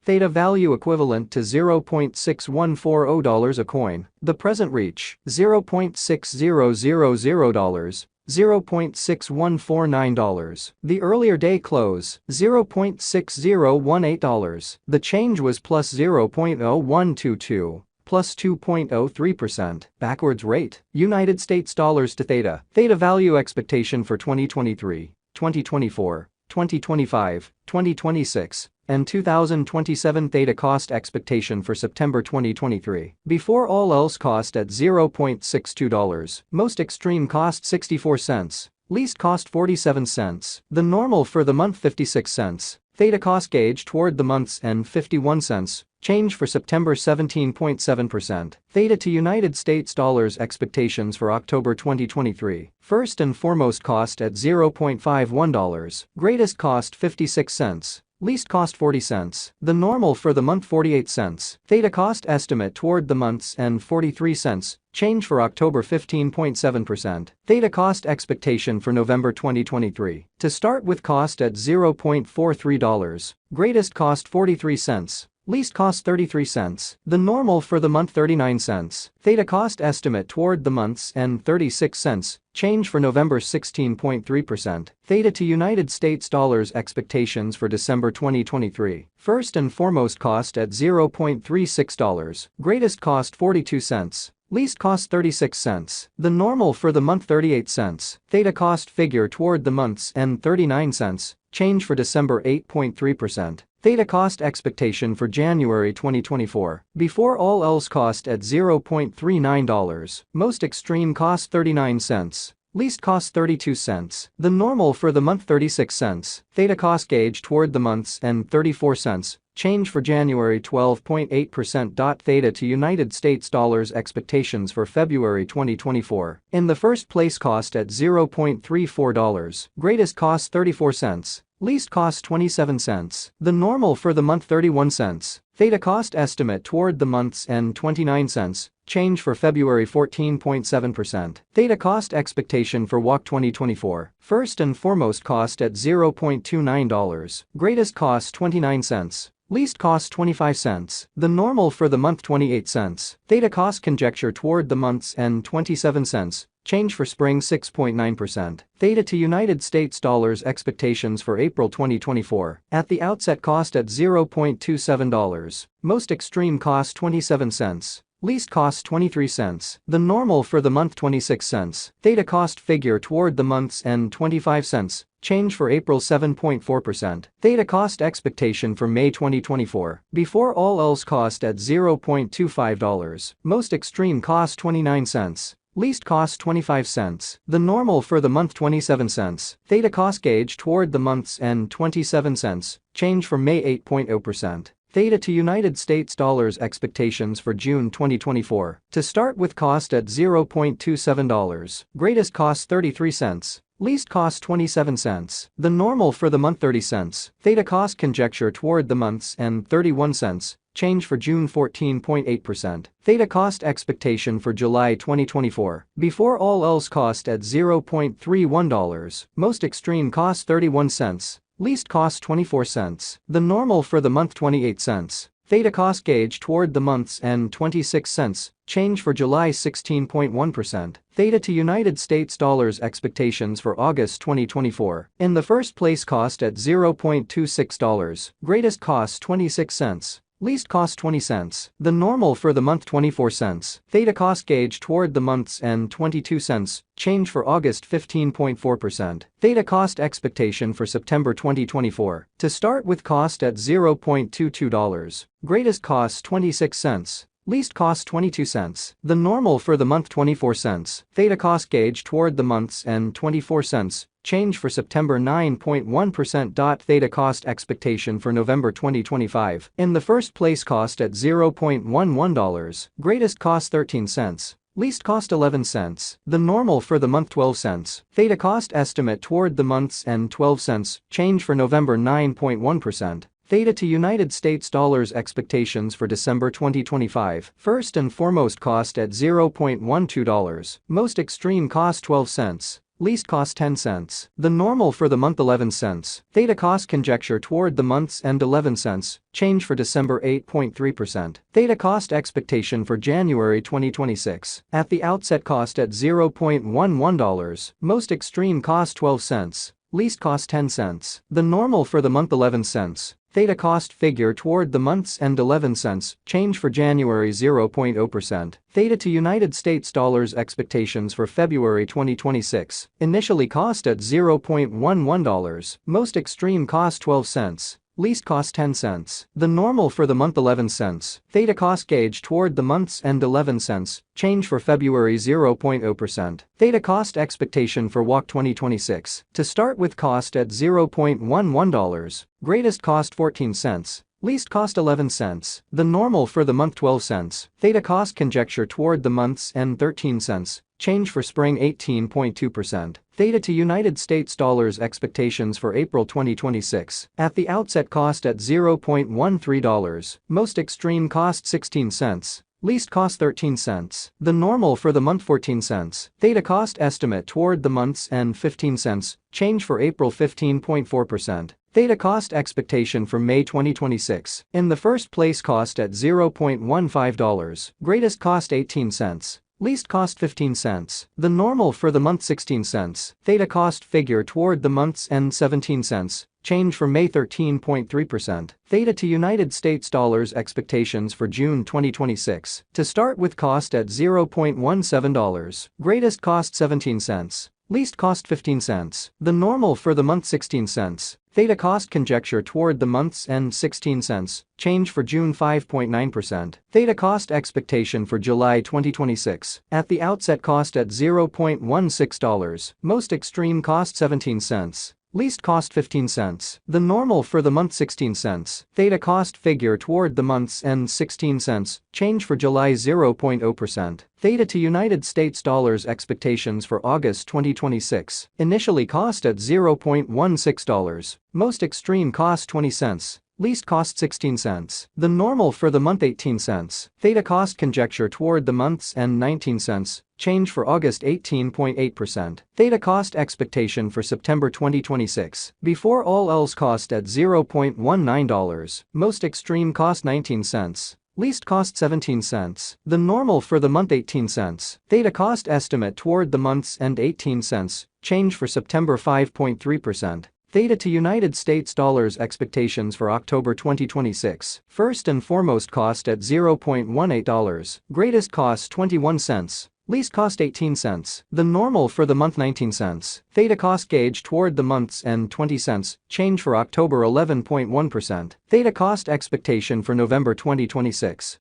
Theta value equivalent to $0.6140 a coin. The present reach, $0.6000. $0.6149. The earlier day close, $0.6018. The change was plus 0.0122. Plus 2.03%. Backwards rate. United States dollars to Theta. Theta value expectation for 2023, 2024, 2025, 2026, and 2027. Theta cost expectation for September 2023. Before all else cost at $0.62. Most extreme cost 64 cents. Least cost 47 cents. The normal for the month 56 cents. Theta cost gauge toward the month's end 51 cents. Change for September 17.7%. Theta to United States dollars expectations for October 2023. First and foremost cost at $0.51. Greatest cost 56 cents. Least cost 40 cents. The normal for the month 48 cents. Theta cost estimate toward the month's end 43 cents. Change for October 15.7%. Theta cost expectation for November 2023. To start with cost at $0.43. Greatest cost 43 cents. Least cost 33 cents. The normal for the month 39 cents. Theta cost estimate toward the month's end 36 cents. Change for November 16.3%. Theta to United States dollars expectations for December 2023. First and foremost cost at $0.36. Greatest cost 42 cents. Least cost 36 cents. The normal for the month 38 cents. Theta cost figure toward the month's end 39 cents. Change for December 8.3%. Theta cost expectation for January 2024. Before all else cost at $0.39. Most extreme cost 39 cents. Least cost 32 cents. The normal for the month 36 cents. Theta cost gauge toward the month's end 34 cents. Change for January 12.8%. Theta to United States dollars expectations for February 2024. In the first place cost at $0.34. Greatest cost 34 cents. Least cost 27 cents. The normal for the month 31 cents. Theta cost estimate toward the month's end 29 cents. Change for February 14.7%. Theta cost expectation for WOC 2024. First and foremost cost at $0.29. Greatest cost 29 cents. Least cost 25 cents. The normal for the month 28 cents. Theta cost conjecture toward the month's end 27 cents. Change for spring 6.9%. Theta to United States dollars expectations for April 2024. At the outset cost at $0.27. Most extreme cost 27 cents. Least cost 23 cents. The normal for the month 26 cents. Theta cost figure toward the month's end 25 cents. Change for April 7.4%. Theta cost expectation for May 2024. Before all else cost at $0.25. Most extreme cost 29 cents. Least cost 25 cents. The normal for the month 27 cents. Theta cost gauge toward the month's end 27 cents. Change for May 8.0%. Theta to United States dollars expectations for June 2024. To start with cost at $0.27. Greatest cost 33 cents. Least cost 27 cents. The normal for the month 30 cents. Theta cost conjecture toward the month's end 31 cents. Change for June 14.8%. Theta cost expectation for July 2024. Before all else cost at $0.31. Most extreme cost 31 cents. Least cost 24 cents. The normal for the month 28 cents. Theta cost gauge toward the month's end 26 cents. Change for July 16.1%. Theta to United States dollars expectations for August 2024. In the first place cost at $0.26. Greatest cost 26 cents. Least cost 20 cents. The normal for the month 24 cents. Theta cost gauge toward the month's end 22 cents. Change for August 15.4%. Theta cost expectation for September 2024. To start with cost at $0.22. Greatest cost 26 cents. Least cost 22 cents. The normal for the month 24 cents. Theta cost gauge toward the month's end 24 cents. Change for September 9.1%. Theta cost expectation for November 2025. In the first place cost at $0.11. Greatest cost 13 cents. Least cost 11 cents. The normal for the month 12 cents. Theta cost estimate toward the month's end 12 cents. Change for November 9.1%. Theta to United States dollars expectations for December 2025. First and foremost cost at $0.12. Most extreme cost 12 cents. least cost 10 cents. The normal for the month 11 cents. Theta cost conjecture toward the month's end 11 cents. Change for December 8.3%. Theta cost expectation for January 2026. At the outset cost at $0.11. Most extreme cost 12 cents. Least cost 10 cents. The normal for the month 11 cents. Theta cost figure toward the month's end 11 cents. Change for January 0.0%. Theta to United States dollars expectations for February 2026. Initially cost at $0.11. Most extreme cost 12 cents. Least cost 10 cents. The normal for the month 11 cents. Theta cost gauge toward the month's end 11 cents. Change for February 0.0%. Theta cost expectation for WAC 2026. To start with cost at $0.11. Greatest cost 14 cents. Least cost 11 cents. The normal for the month 12 cents. Theta cost conjecture toward the month's end 13 cents. Change for spring 18.2%. Theta to United States dollars expectations for April 2026. At the outset cost at $0.13. Most extreme cost 16 cents. Least cost 13 cents. The normal for the month 14 cents. Theta cost estimate toward the month's end 15 cents. Change for April 15.4%. Theta cost expectation for May 2026. In the first place cost at $0.15. Greatest cost 18 cents. Least cost 15 cents. The normal for the month 16 cents. Theta cost figure toward the month's end 17 cents. Change for May 13.3%. Theta to United States dollars expectations for June 2026. To start with cost at $0.17. Greatest cost 17 cents. Least cost 15 cents. The normal for the month 16 cents. Theta cost conjecture toward the month's end 16 cents. Change for June 5.9%. Theta cost expectation for July 2026. At the outset cost at $0.16. Most extreme cost 17 cents. Least cost 15 cents. The normal for the month 16 cents. Theta cost figure toward the month's end 16 cents. Change for July 0.0%. Theta to United States dollars expectations for August 2026. Initially cost at $0.16. Most extreme cost 20 cents. Least cost 16 cents. The normal for the month 18 cents. Theta cost conjecture toward the month's end 19 cents. Change for August 18.8%. Theta cost expectation for September 2026. Before all else cost at $0.19. Most extreme cost 19 cents. Least cost 17 cents. The normal for the month 18 cents. Theta cost estimate toward the month's end 18 cents. Change for September 5.3%. Theta to United States dollars expectations for October 2026. First and foremost cost at $0.18. Greatest cost 21 cents. Least cost 18 cents. The normal for the month 19 cents. Theta cost gauge toward the month's end 20 cents. Change for October 11.1%. Theta cost expectation for November 2026.